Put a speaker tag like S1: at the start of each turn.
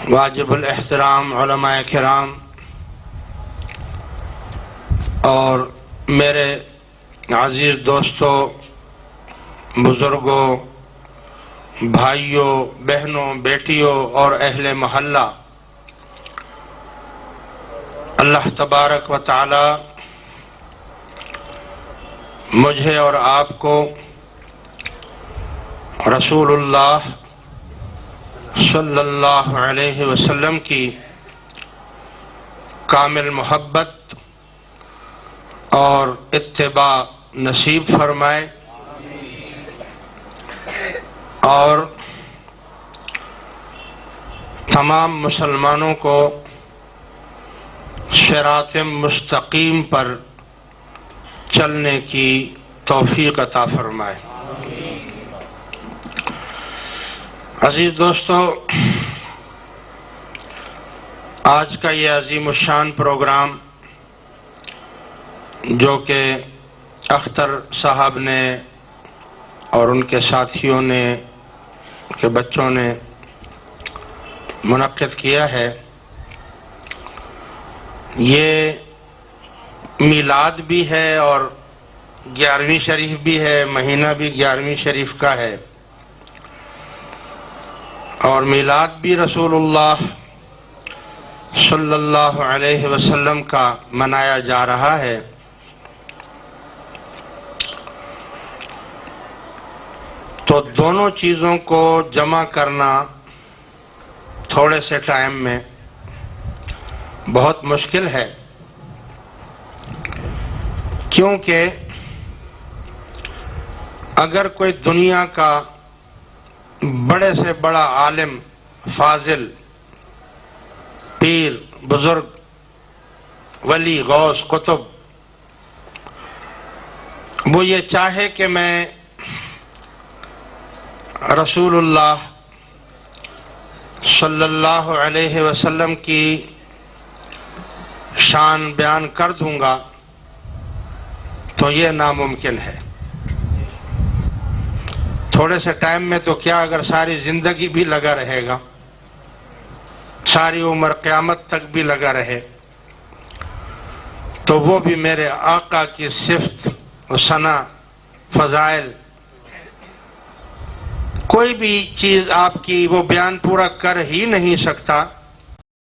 S1: واجب الاحترام علماء کرام اور میرے عزیز دوستوں، بزرگوں، بھائیوں، بہنوں، بیٹیوں اور اہل محلہ، اللہ تبارک و تعالی مجھے اور آپ کو رسول اللہ صلی اللہ علیہ وسلم کی کامل محبت اور اتباع نصیب فرمائے اور تمام مسلمانوں کو صراط مستقیم پر چلنے کی توفیق عطا فرمائے۔ عزیز دوستو، آج کا یہ عظیم الشان پروگرام جو کہ اختر صاحب نے اور ان کے ساتھیوں نے کے بچوں نے منعقد کیا ہے، یہ میلاد بھی ہے اور 11ویں شریف بھی ہے، مہینہ بھی 11ویں شریف کا ہے، اور میلاد بھی رسول اللہ صلی اللہ علیہ وسلم کا منایا جا رہا ہے۔ تو دونوں چیزوں کو جمع کرنا تھوڑے سے ٹائم میں بہت مشکل ہے، کیونکہ اگر کوئی دنیا کا بڑے سے بڑا عالم، فاضل، پیر، بزرگ، ولی، غوث، قطب وہ یہ چاہے کہ میں رسول اللہ صلی اللہ علیہ وسلم کی شان بیان کر دوں گا تو یہ ناممکن ہے۔ تھوڑے سے ٹائم میں تو کیا، اگر ساری زندگی بھی لگا رہے گا، ساری عمر قیامت تک بھی لگا رہے، تو وہ بھی میرے آقا کی صفت و ثنا، فضائل، کوئی بھی چیز آپ کی وہ بیان پورا کر ہی نہیں سکتا